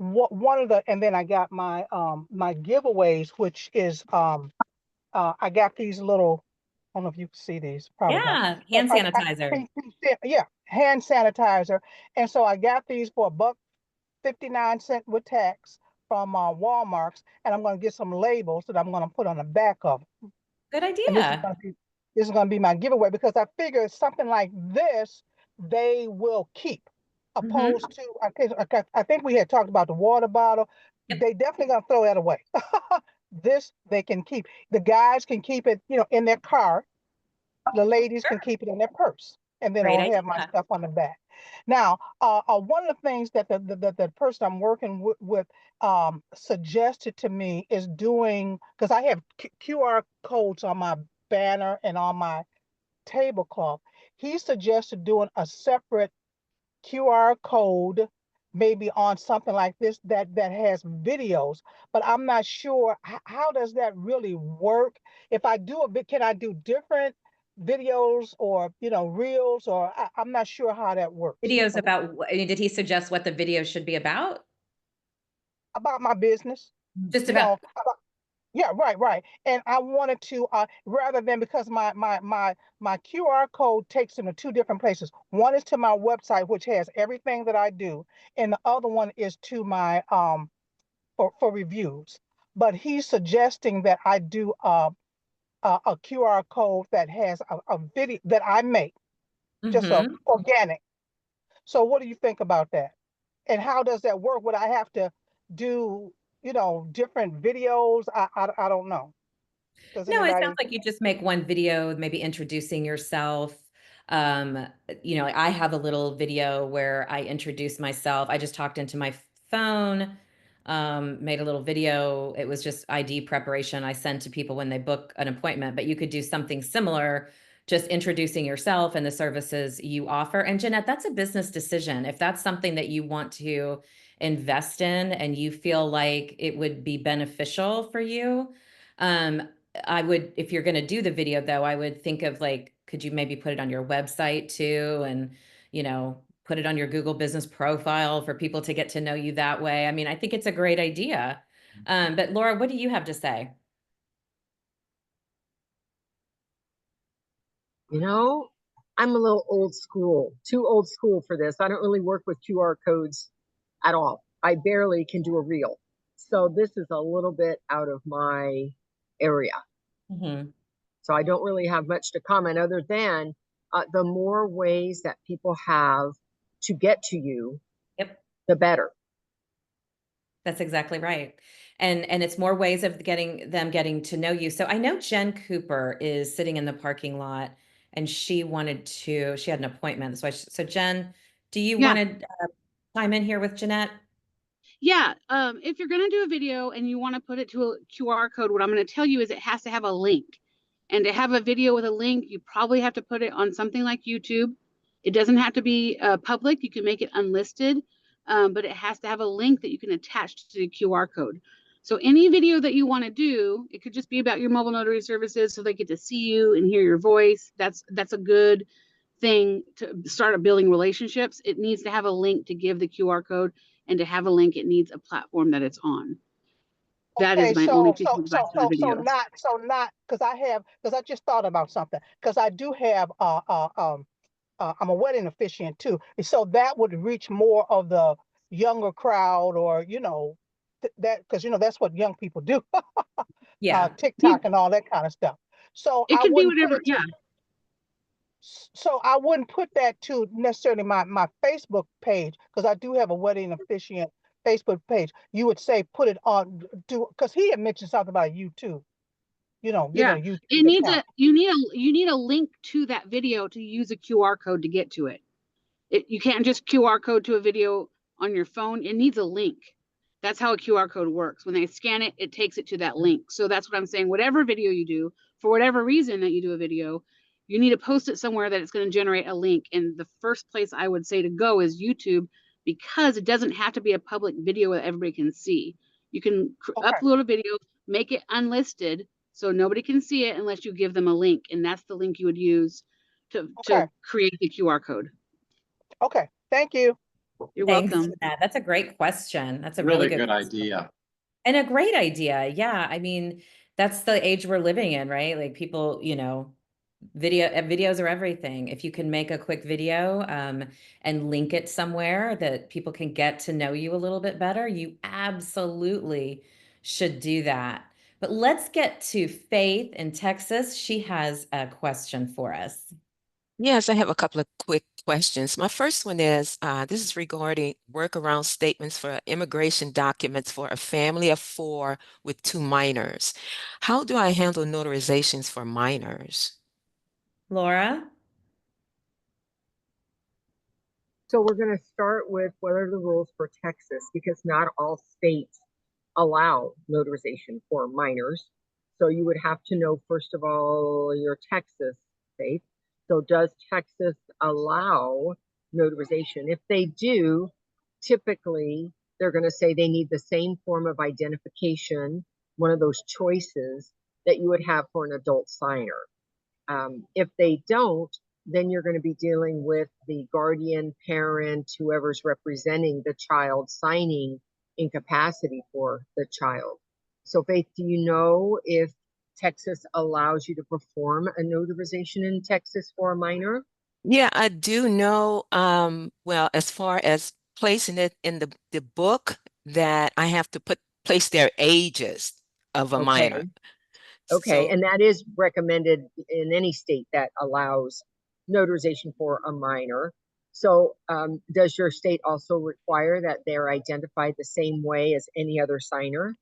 S9: And then I got my my giveaways, which is I got these little. I don't know if you can see these, probably not.
S1: Yeah, hand sanitizer.
S9: Yeah, hand sanitizer. And so I got these for $1.59 with tax from Walmart's, and I'm going to get some labels that I'm going to put on the back of them.
S1: Good
S9: And
S1: idea.
S9: this is going to be my giveaway, because I figure something like this they will keep, opposed to I think we had talked about the water bottle.
S1: Yep.
S9: They definitely going to throw that away. This they can keep. The guys can keep it, in their car. The ladies can keep it in their purse, and then
S1: Great
S9: I'll have my
S1: idea.
S9: stuff on the back. Now, one of the things that the person I'm working with suggested to me is doing, because I have QR codes on my banner and on my tablecloth. He suggested doing a separate QR code, maybe on something like this that has videos, but I'm not sure how does that really work. If I do a bit, can I do different videos, or reels, or I'm not sure how that works.
S1: Videos about, did he suggest what the video should be about?
S9: About my business.
S1: Just about.
S9: Yeah, right. And I wanted to, rather than, because my QR code takes them to 2 different places. One is to my website, which has everything that I do, and the other one is to my for reviews. But he's suggesting that I do a QR code that has a video that I make, just organic. So what do you think about that? And how does that work? Would I have to do, different videos? I don't know. Does
S1: No, it sounds
S9: anybody?
S1: like you just make one video, maybe introducing yourself, You know, I have a little video where I introduce myself. I just talked into my phone, made a little video. It was just ID preparation I send to people when they book an appointment, but you could do something similar, just introducing yourself and the services you offer. And Jeanette, that's a business decision. If that's something that you want to invest in and you feel like it would be beneficial for you, um, I would, if you're going to do the video though, I would think of like, could you maybe put it on your website too? And, you know, put it on your Google business profile for people to get to know you that way. I mean, I think it's a great idea. But Laura, what do you have to say?
S2: You know, I'm a little old school, too old school for this. I don't really work with QR codes at all. I barely can do a reel. So this is a little bit out of my area.
S1: Mhm.
S2: So I don't really have much to comment other than the more ways that people have to get to you,
S1: Yep,
S2: the better.
S1: that's exactly right. And it's more ways of getting to know you. So I know Jen Cooper is sitting in the parking lot and she had an appointment. So Jen, do you
S10: Yeah.
S1: want to chime in here with Jeanette?
S10: Yeah. If you're going to do a video and you want to put it to a QR code, what I'm going to tell you is it has to have a link. And to have a video with a link, you probably have to put it on something like YouTube. It doesn't have to be public. You can make it unlisted, but it has to have a link that you can attach to the QR code. So any video that you want to do, it could just be about your mobile notary services so they get to see you and hear your voice. That's a good thing to start building relationships. It needs to have a link to give the QR code, and to have a link, it needs a platform that it's on. That is
S9: Okay,
S10: my only piece of advice for the video.
S9: because I just thought about something, because I do have I'm a wedding officiant too, and so that would reach more of the younger crowd, or that, because that's what young people do.
S1: Yeah.
S9: TikTok and all that kind of stuff. So
S10: It
S9: I
S10: could be
S9: wouldn't put
S10: whatever.
S9: it to
S10: Yeah.
S9: so I wouldn't put that to necessarily my Facebook page, because I do have a wedding officiant Facebook page. You would say put it on, do, because he had mentioned something about YouTube, getting
S10: Yeah.
S9: a YouTube
S10: It needs
S9: account.
S10: you need a link to that video to use a QR code to get to it. You can't just QR code to a video on your phone. It needs a link. That's how a QR code works. When they scan it, it takes it to that link. So that's what I'm saying. Whatever video you do, for whatever reason that you do a video, you need to post it somewhere that it's going to generate a link. And the first place I would say to go is YouTube, because it doesn't have to be a public video that everybody can see. You can
S9: Okay,
S10: upload a video, make it unlisted so nobody can see it unless you give them a link. And that's the link you would use to
S9: okay,
S10: create the QR code.
S9: okay. Thank you.
S10: You're
S1: Thanks,
S10: welcome.
S1: Jeanette. That's a great question. That's a really
S3: Really
S1: good
S3: good
S1: question.
S3: idea.
S1: And a great idea. Yeah. I mean, that's the age we're living in, right? Like people, videos are everything. If you can make a quick video and link it somewhere that people can get to know you a little bit better, you absolutely should do that. But let's get to Faith in Texas. She has a question for us.
S11: Yes, I have a couple of quick questions. My first one is this is regarding workaround statements for immigration documents for a family of 4 with 2 minors. How do I handle notarizations for minors?
S1: Laura?
S2: So we're going to start with what are the rules for Texas, because not all states allow notarization for minors. So you would have to know, first of all, your Texas state. So does Texas allow notarization? If they do, typically they're going to say they need the same form of identification, one of those choices that you would have for an adult signer. If they don't, then you're going to be dealing with the guardian, parent, whoever's representing the child signing in capacity for the child. So, Faith, do you know if Texas allows you to perform a notarization in Texas for a minor?
S11: Yeah, I do know, well, as far as placing it in the book, that I have to place their ages of a minor.
S2: Okay. Okay,
S11: So
S2: and that is recommended in any state that allows notarization for a minor. So, does your state also require that they're identified the same way as any other signer?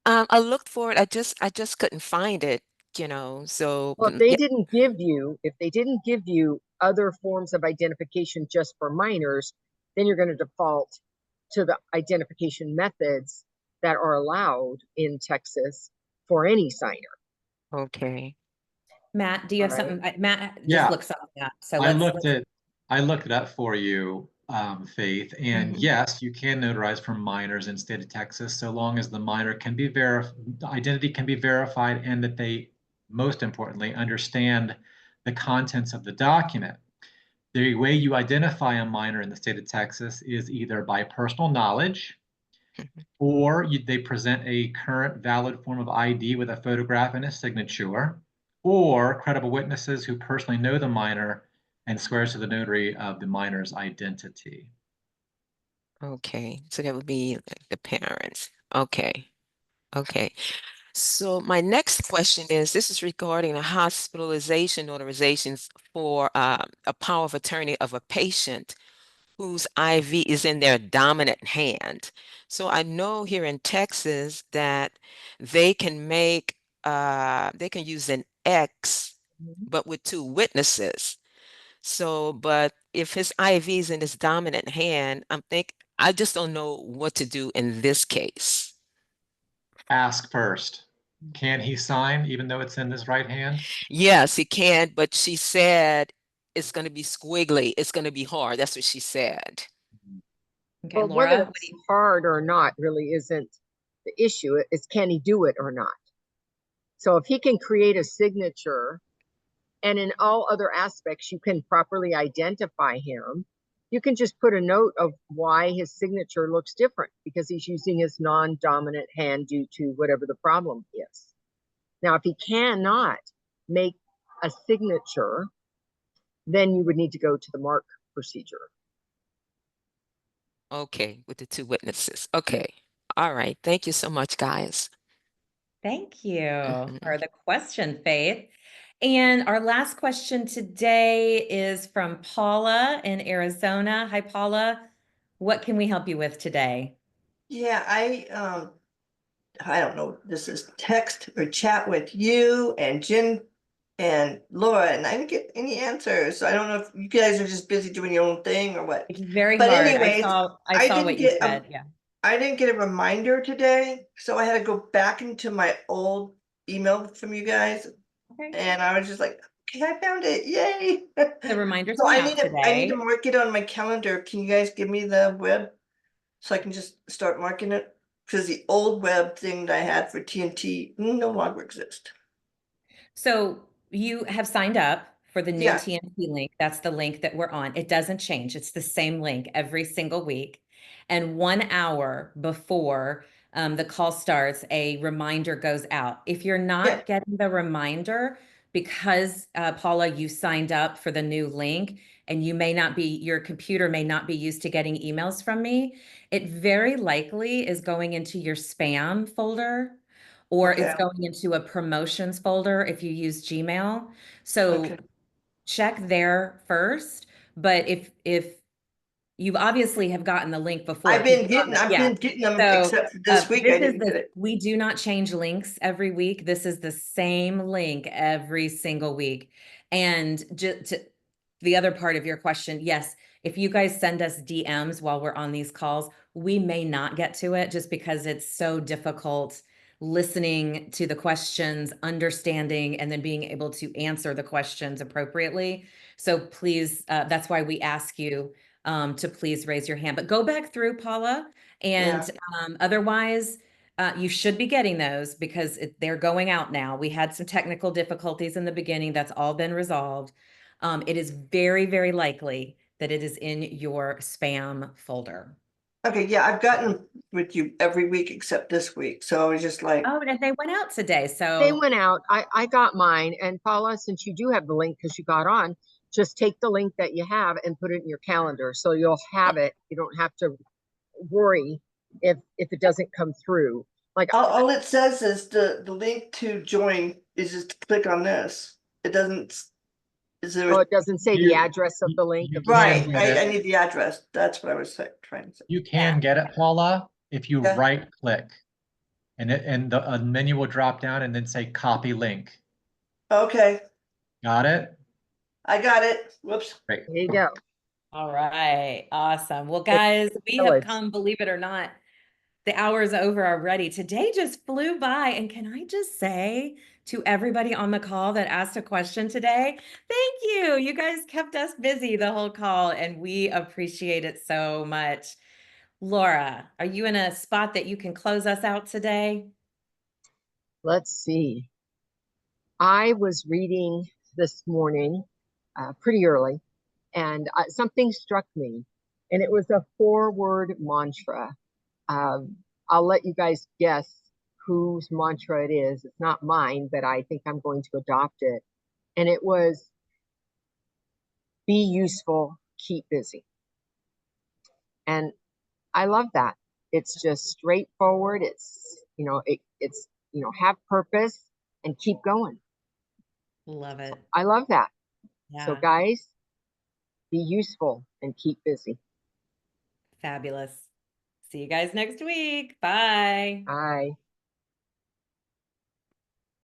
S11: I looked for it. I just couldn't find it. you know, so
S2: Well, if they didn't give you other forms of identification just for minors, then you're going to default to the identification methods that are allowed in Texas for any signer.
S11: okay.
S1: Matt, do you have
S2: All right.
S1: something? Matt just
S3: Yeah.
S1: looks up that. So
S3: I
S1: let's
S3: looked it up for you, Faith, and
S11: Mhm.
S3: yes, you can notarize for minors in the state of Texas, so long as the minor can be the identity can be verified, and that they, most importantly, understand the contents of the document. The way you identify a minor in the state of Texas is either by personal knowledge, or they present a current valid form of ID with a photograph and a signature, or credible witnesses who personally know the minor and swears to the notary of the minor's identity.
S11: Okay, so that would be like the parents. Okay, okay. So my next question is, this is regarding a hospitalization authorizations for a power of attorney of a patient whose IV is in their dominant hand. So I know here in Texas that they can they can use an X, but with two witnesses. So, but if his IV is in his dominant hand, I just don't know what to do in this case.
S3: Ask first. Can he sign even though it's in his right hand?
S11: Yes, he can, but she said it's going to be squiggly. It's going to be hard. That's what she said.
S1: okay,
S2: Well, whether
S1: Laura.
S2: it's hard or not really isn't the issue. It's can he do it or not? So if he can create a signature and in all other aspects you can properly identify him, you can just put a note of why his signature looks different because he's using his non-dominant hand due to whatever the problem is. Now, if he cannot make a signature, then you would need to go to the mark procedure.
S11: Okay, with the two witnesses. Okay. All right. Thank you so much, guys.
S1: Thank you
S11: Mhm.
S1: for the question, Faith. And our last question today is from Paula in Arizona. Hi, Paula. What can we help you with today?
S12: Yeah, I don't know, this is text or chat with you and Jen and Laura, and I didn't get any answers. So I don't know if you guys are just busy doing your own thing or what.
S1: It's very
S12: But
S1: hard.
S12: anyways,
S1: I
S12: I
S1: saw
S12: didn't
S1: what you
S12: get
S1: said. Yeah.
S12: I didn't get a reminder today, so I had to go back into my old email from you guys,
S1: Okay.
S12: and I was just like, okay, I found it, yay!
S1: The reminders
S12: So
S1: went
S12: I
S1: out
S12: need to
S1: today.
S12: mark it on my calendar. Can you guys give me the web so I can just start marking it? Because the old web thing that I had for TNT no longer exists.
S1: So you have signed up for the new
S12: Yeah.
S1: TNT link. That's the link that we're on. It doesn't change. It's the same link every single week. And 1 hour before the call starts, a reminder goes out. If you're not getting the reminder because Paula, you signed up for the new link and your computer may not be used to getting emails from me, it very likely is going into your spam folder or it's
S12: Okay.
S1: going into a promotions folder if you use Gmail. So
S12: Okay.
S1: check there first. But if you obviously have gotten the link before,
S12: I've been getting them
S1: So
S12: except for this week I didn't get it.
S1: we do not change links every week. This is the same link every single week. And just to the other part of your question, yes, if you guys send us DMs while we're on these calls, we may not get to it just because it's so difficult listening to the questions, understanding, and then being able to answer the questions appropriately. So please, that's why we ask you to please raise your hand. But go back through, Paula, and otherwise, you should be getting those because they're going out now. We had some technical difficulties in the beginning. That's all been resolved. It is very, very likely that it is in your spam folder.
S12: Okay, yeah, I've gotten with you every week except this week. So I was just like,
S1: Oh, and they went out today. So
S2: they went out. I got mine. And Paula, since you do have the link because you got on, just take the link that you have and put it in your calendar. So you'll have it. You don't have to worry if it doesn't come through. Like
S12: all it says is the link to join is just click on this. It doesn't,
S2: it doesn't say the address of the link.
S12: Right, I need the address. That's what I was trying to say.
S3: You can get it, Paula, if you right click and a menu will drop down and then say copy link.
S12: Okay,
S3: Got it?
S12: I got it. Whoops.
S3: Great.
S2: There you go.
S1: All right. Awesome. Well,
S2: It's
S1: guys, we have
S2: village.
S1: come, believe it or not, the hour is over already. Today just flew by. And can I just say to everybody on the call that asked a question today, thank you. You guys kept us busy the whole call, and we appreciate it so much. Laura, are you in a spot that you can close us out today?
S2: Let's see. I was reading this morning pretty early, and something struck me, and it was a 4-word mantra. I'll let you guys guess whose mantra it is. It's not mine, but I think I'm going to adopt it. And it was, be useful, keep busy. And I love that. It's just straightforward. It's, have purpose and keep going.
S1: Love it.
S2: I love that. So
S1: Yeah.
S2: guys, be useful and keep busy.
S1: Fabulous. See you guys next week. Bye.
S2: Bye.